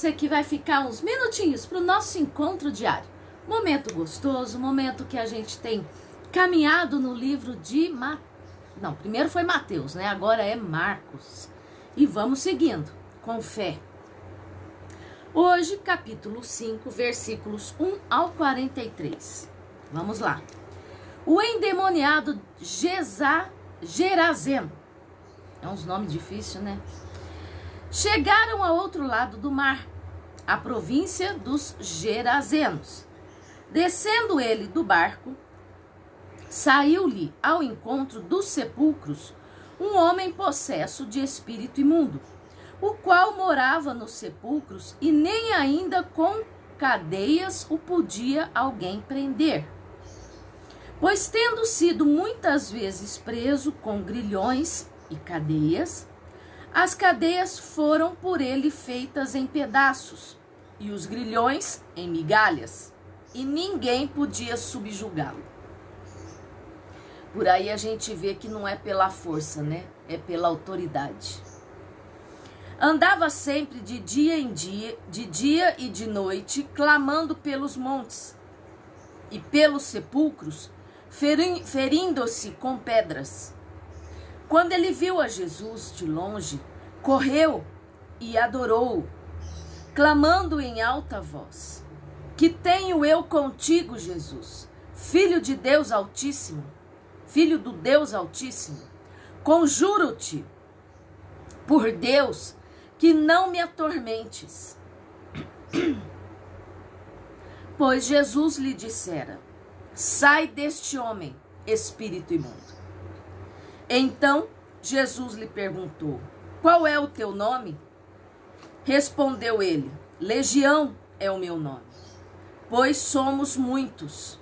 Você que vai ficar uns minutinhos para o nosso encontro diário. Momento gostoso, momento que a gente tem caminhado no livro de Não, primeiro foi Mateus, né? Agora é Marcos. E vamos seguindo, com fé. Hoje, capítulo 5, versículos 1 ao 43. Vamos lá. O endemoniado Gerazeno. É uns nomes difíceis, né? Chegaram ao outro lado do mar, a província dos Gerazenos. Descendo ele do barco, saiu-lhe ao encontro dos sepulcros um homem possesso de espírito imundo, o qual morava nos sepulcros e nem ainda com cadeias o podia alguém prender. Pois tendo sido muitas vezes preso com grilhões e cadeias, as cadeias foram por ele feitas em pedaços, e os grilhões em migalhas, e ninguém podia subjugá-lo. Por aí a gente vê que não é pela força, né? É pela autoridade. Andava sempre de dia em dia, de dia e de noite, clamando pelos montes e pelos sepulcros, ferindo-se com pedras. Quando ele viu a Jesus de longe, correu e adorou-o, clamando em alta voz: Que tenho eu contigo, Jesus, filho de Deus Altíssimo, filho do Deus Altíssimo? Conjuro-te, por Deus, que não me atormentes. Pois Jesus lhe dissera: Sai deste homem, espírito imundo. Então Jesus lhe perguntou: Qual é o teu nome? Respondeu ele: Legião é o meu nome, pois somos muitos.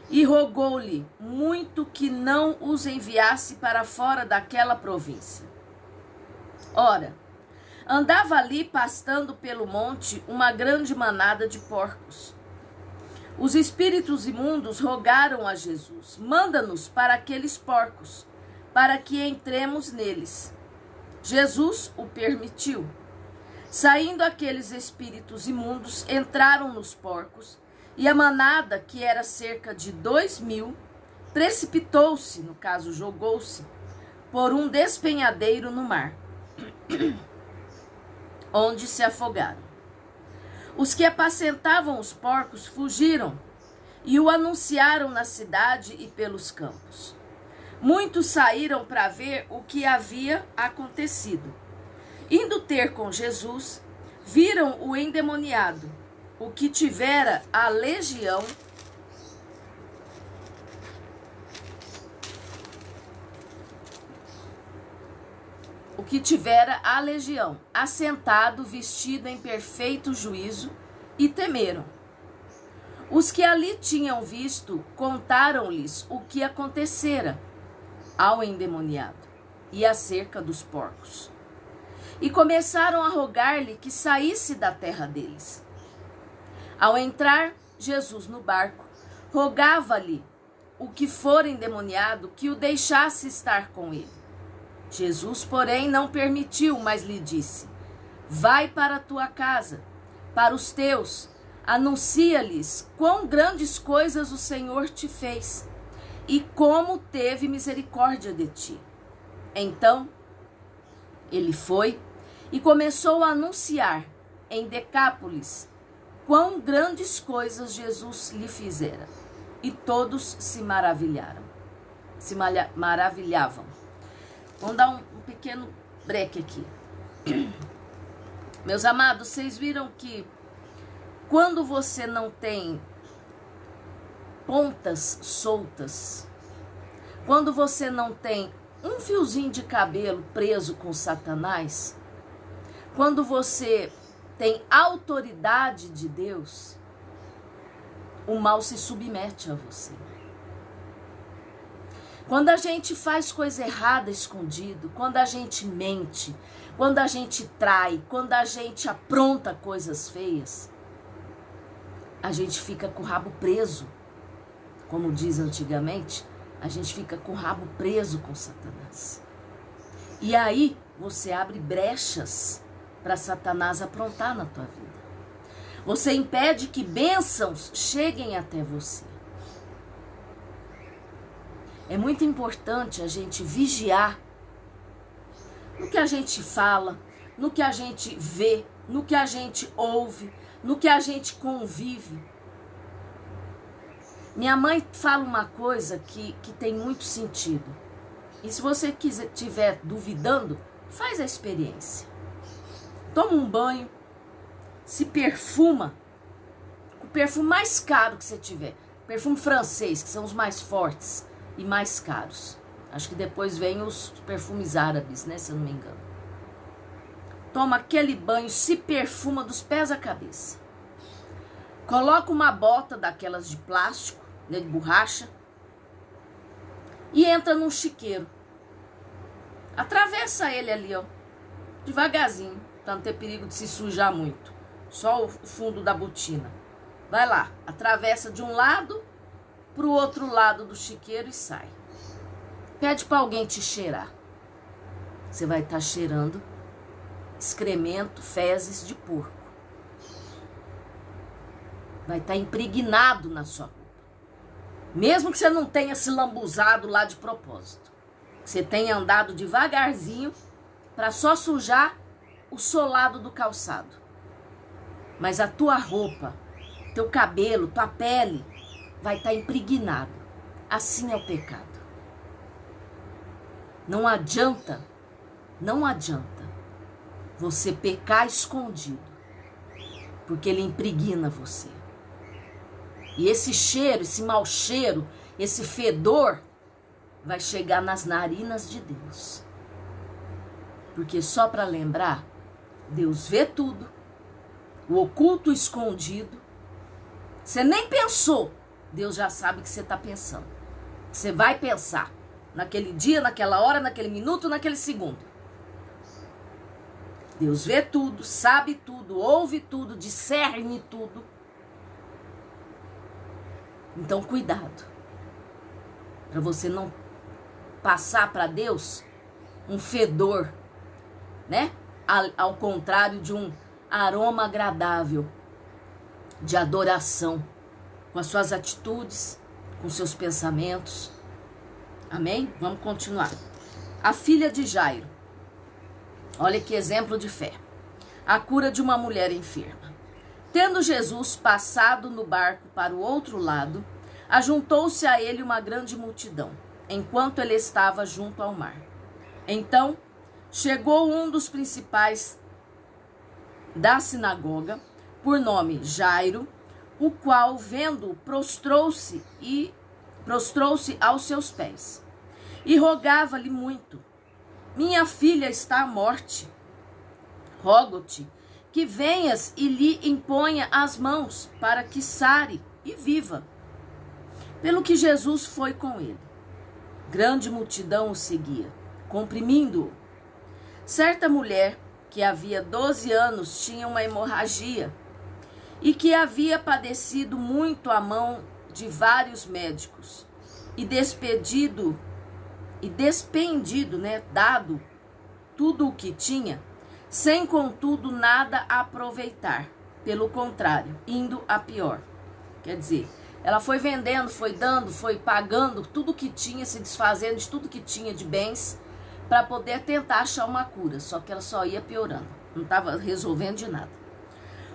E rogou-lhe muito que não os enviasse para fora daquela província. Ora, andava ali pastando pelo monte uma grande manada de porcos. Os espíritos imundos rogaram a Jesus: Manda-nos para aqueles porcos, para que entremos neles. Jesus o permitiu. Saindo aqueles espíritos imundos, entraram nos porcos, e a manada, que era cerca de 2.000, precipitou-se, no caso jogou-se, por um despenhadeiro no mar, onde se afogaram. Os que apacentavam os porcos fugiram e o anunciaram na cidade e pelos campos. Muitos saíram para ver o que havia acontecido. Indo ter com Jesus, viram o endemoniado, o que tivera a legião, assentado, vestido em perfeito juízo, e temeram. Os que ali tinham visto contaram-lhes o que acontecera ao endemoniado e acerca dos porcos. E começaram a rogar-lhe que saísse da terra deles. Ao entrar Jesus no barco, rogava-lhe o que fora endemoniado que o deixasse estar com ele. Jesus, porém, não permitiu, mas lhe disse: Vai para a tua casa, para os teus, anuncia-lhes quão grandes coisas o Senhor te fez e como teve misericórdia de ti. Então, ele foi e começou a anunciar em Decápolis quão grandes coisas Jesus lhe fizera. E todos se maravilhavam. Vamos dar um pequeno break aqui. Meus amados, vocês viram que quando você não tem pontas soltas, quando você não tem um fiozinho de cabelo preso com Satanás, quando você tem autoridade de Deus, o mal se submete a você. Quando a gente faz coisa errada escondido, quando a gente mente, quando a gente trai, quando a gente apronta coisas feias, a gente fica com o rabo preso. Como diz antigamente, a gente fica com o rabo preso com Satanás. E aí você abre brechas para Satanás aprontar na tua vida. Você impede que bênçãos cheguem até você. É muito importante a gente vigiar no que a gente fala, no que a gente vê, no que a gente ouve, no que a gente convive. Minha mãe fala uma coisa que tem muito sentido. E se você estiver duvidando, faz a experiência. Toma um banho, se perfuma, o perfume mais caro que você tiver. Perfume francês, que são os mais fortes e mais caros. Acho que depois vem os perfumes árabes, né, se eu não me engano. Toma aquele banho, se perfuma dos pés à cabeça. Coloca uma bota daquelas de plástico, né, de borracha, e entra num chiqueiro. Atravessa ele ali, ó, devagarzinho, para não ter perigo de se sujar muito. Só o fundo da botina. Vai lá, atravessa de um lado para o outro lado do chiqueiro e sai. Pede para alguém te cheirar. Você vai estar cheirando excremento, fezes de porco. Vai estar impregnado na sua roupa. Mesmo que você não tenha se lambuzado lá de propósito. Você tenha andado devagarzinho para só sujar o solado do calçado. Mas a tua roupa, teu cabelo, tua pele vai estar impregnado. Assim é o pecado. Não adianta você pecar escondido, porque ele impregna você. E esse cheiro, esse mau cheiro, esse fedor vai chegar nas narinas de Deus. Porque só para lembrar, Deus vê tudo, o oculto, o escondido. Você nem pensou, Deus já sabe o que você está pensando. Você vai pensar naquele dia, naquela hora, naquele minuto, naquele segundo. Deus vê tudo, sabe tudo, ouve tudo, discerne tudo. Então, cuidado, para você não passar para Deus um fedor, né? Ao contrário de um aroma agradável de adoração, com as suas atitudes, com seus pensamentos. Amém? Vamos continuar. A filha de Jairo. Olha que exemplo de fé. A cura de uma mulher enferma. Tendo Jesus passado no barco para o outro lado, ajuntou-se a ele uma grande multidão, enquanto ele estava junto ao mar. Então, chegou um dos principais da sinagoga, por nome Jairo, o qual, vendo-o, prostrou-se aos seus pés e rogava-lhe muito: minha filha está à morte. Rogo-te que venhas e lhe imponha as mãos para que sare e viva. Pelo que Jesus foi com ele. Grande multidão o seguia, comprimindo-o. Certa mulher, que havia 12 anos tinha uma hemorragia e que havia padecido muito à mão de vários médicos e despendido, né, dado tudo o que tinha, sem contudo nada aproveitar, pelo contrário, indo a pior. Quer dizer, ela foi vendendo, foi dando, foi pagando tudo que tinha, se desfazendo de tudo que tinha de bens, para poder tentar achar uma cura, só que ela só ia piorando, não estava resolvendo de nada.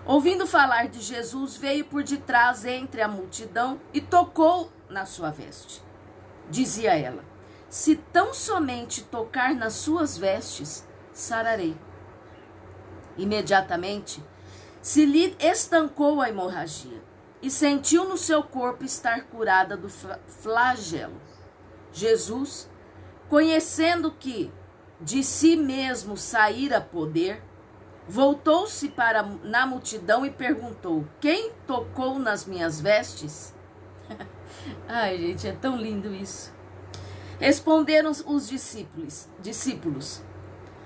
Ouvindo falar de Jesus, veio por detrás entre a multidão e tocou na sua veste. Dizia ela: se tão somente tocar nas suas vestes, sararei. Imediatamente se lhe estancou a hemorragia e sentiu no seu corpo estar curada do flagelo. Jesus, conhecendo que de si mesmo saíra poder, voltou-se para na multidão e perguntou: quem tocou nas minhas vestes? Ai, gente, é tão lindo isso. Responderam os discípulos: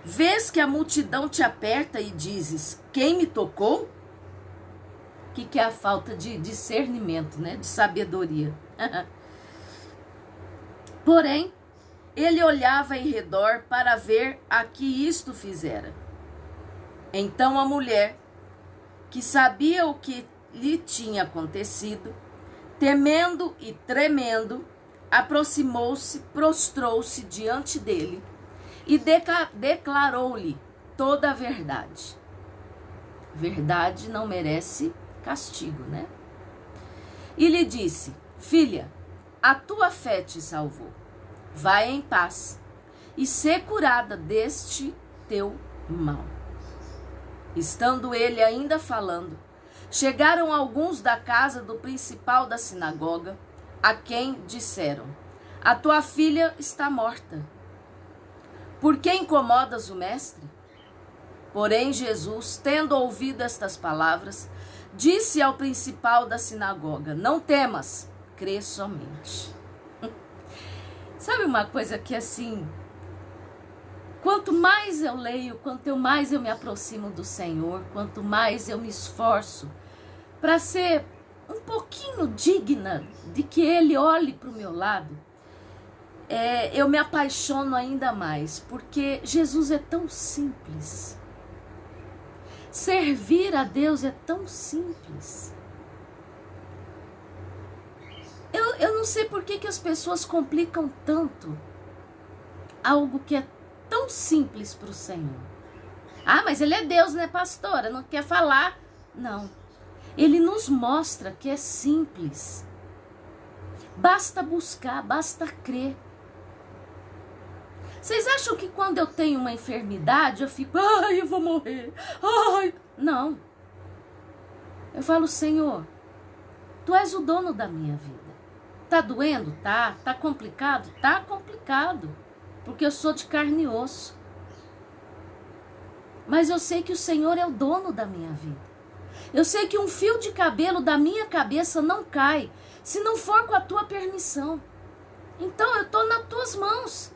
vês que a multidão te aperta e dizes: quem me tocou? Que é a falta de discernimento, né? De sabedoria. Porém, ele olhava em redor para ver a que isto fizera. Então a mulher, que sabia o que lhe tinha acontecido, temendo e tremendo, aproximou-se, prostrou-se diante dele e declarou-lhe toda a verdade. Verdade não merece castigo, né? E lhe disse: filha, a tua fé te salvou. Vai em paz e sê curada deste teu mal. Estando ele ainda falando, chegaram alguns da casa do principal da sinagoga, a quem disseram: a tua filha está morta. Por que incomodas o mestre? Porém Jesus, tendo ouvido estas palavras, disse ao principal da sinagoga: não temas, crê somente. Sabe uma coisa que assim, quanto mais eu leio, quanto mais eu me aproximo do Senhor, quanto mais eu me esforço para ser um pouquinho digna de que Ele olhe para o meu lado, eu me apaixono ainda mais, porque Jesus é tão simples. Servir a Deus é tão simples. Eu não sei por que as pessoas complicam tanto algo que é tão simples para o Senhor. Ah, mas Ele é Deus, né, pastora? Não quer falar? Não. Ele nos mostra que é simples. Basta buscar, basta crer. Vocês acham que quando eu tenho uma enfermidade, eu fico, ai, eu vou morrer, ai. Não. Eu falo: Senhor, Tu és o dono da minha vida. Tá doendo? Tá. Tá complicado? Tá complicado. Porque eu sou de carne e osso. Mas eu sei que o Senhor é o dono da minha vida. Eu sei que um fio de cabelo da minha cabeça não cai se não for com a Tua permissão. Então eu estou nas Tuas mãos.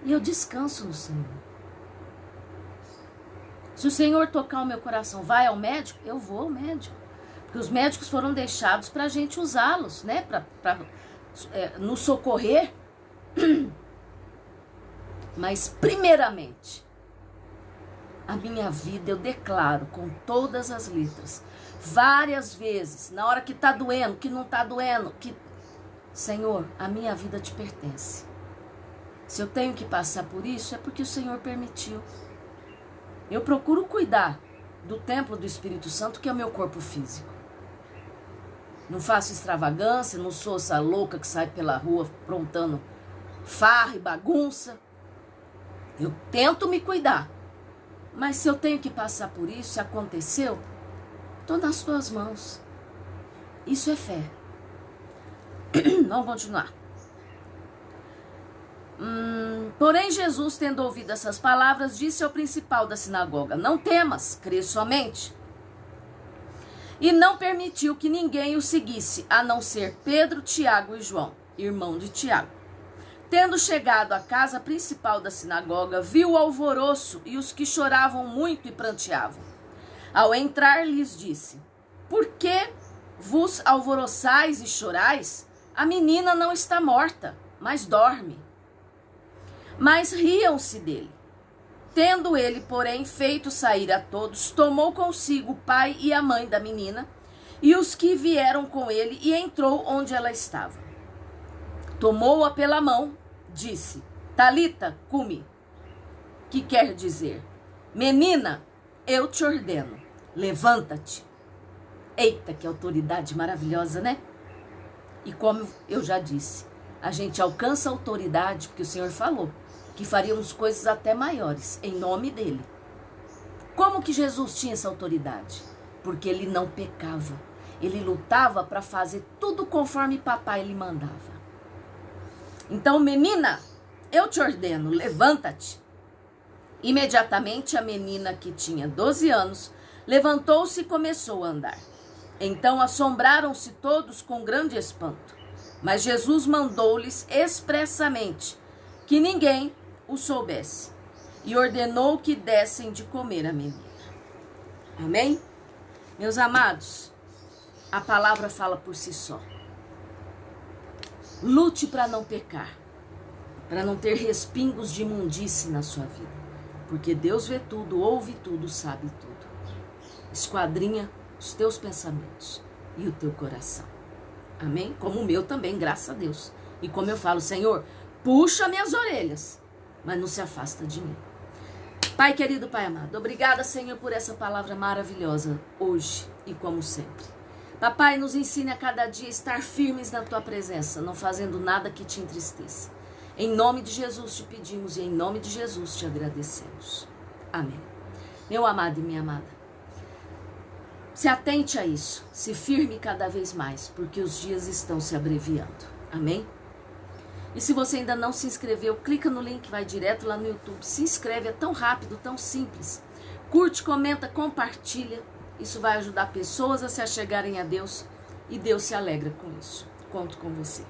E eu descanso no Senhor. Se o Senhor tocar o meu coração, vai ao médico? Eu vou ao médico. Porque os médicos foram deixados para a gente usá-los, né? Para nos socorrer. Mas primeiramente, a minha vida eu declaro com todas as letras, várias vezes, na hora que está doendo, que não está doendo, que Senhor, a minha vida te pertence. Se eu tenho que passar por isso, é porque o Senhor permitiu. Eu procuro cuidar do templo do Espírito Santo, que é o meu corpo físico. Não faço extravagância, não sou essa louca que sai pela rua aprontando farra e bagunça. Eu tento me cuidar. Mas se eu tenho que passar por isso, se aconteceu, estou nas Tuas mãos. Isso é fé. Vamos continuar. Porém Jesus, tendo ouvido essas palavras, disse ao principal da sinagoga: não temas, crê somente. E não permitiu que ninguém o seguisse, a não ser Pedro, Tiago e João, irmão de Tiago. Tendo chegado à casa principal da sinagoga, viu o alvoroço e os que choravam muito e pranteavam. Ao entrar, lhes disse: por que vos alvoroçais e chorais? A menina não está morta, mas dorme. Mas riam-se dele. Tendo ele, porém, feito sair a todos, tomou consigo o pai e a mãe da menina e os que vieram com ele e entrou onde ela estava. Tomou-a pela mão, disse: Talita, cumi, que quer dizer: menina, eu te ordeno, levanta-te. Eita, que autoridade maravilhosa, né? E como eu já disse, a gente alcança a autoridade porque o Senhor falou que faríamos coisas até maiores, em nome dele. Como que Jesus tinha essa autoridade? Porque ele não pecava. Ele lutava para fazer tudo conforme papai lhe mandava. Então, menina, eu te ordeno, levanta-te. Imediatamente a menina, que tinha 12 anos, levantou-se e começou a andar. Então assombraram-se todos com grande espanto. Mas Jesus mandou-lhes expressamente que ninguém o soubesse, e ordenou que dessem de comer a menina. Amém? Meus amados, a palavra fala por si só. Lute para não pecar, para não ter respingos de imundície na sua vida. Porque Deus vê tudo, ouve tudo, sabe tudo. Esquadrinha os teus pensamentos e o teu coração. Amém? Como o meu também, graças a Deus. E como eu falo, Senhor, puxa minhas orelhas, mas não se afasta de mim. Pai querido, Pai amado, obrigada, Senhor, por essa palavra maravilhosa hoje e como sempre. Papai, nos ensine a cada dia a estar firmes na Tua presença, não fazendo nada que te entristeça. Em nome de Jesus te pedimos e em nome de Jesus te agradecemos. Amém. Meu amado e minha amada, se atente a isso, se firme cada vez mais, porque os dias estão se abreviando. Amém? E se você ainda não se inscreveu, clica no link, vai direto lá no YouTube. Se inscreve, é tão rápido, tão simples. Curte, comenta, compartilha. Isso vai ajudar pessoas a se achegarem a Deus e Deus se alegra com isso. Conto com você.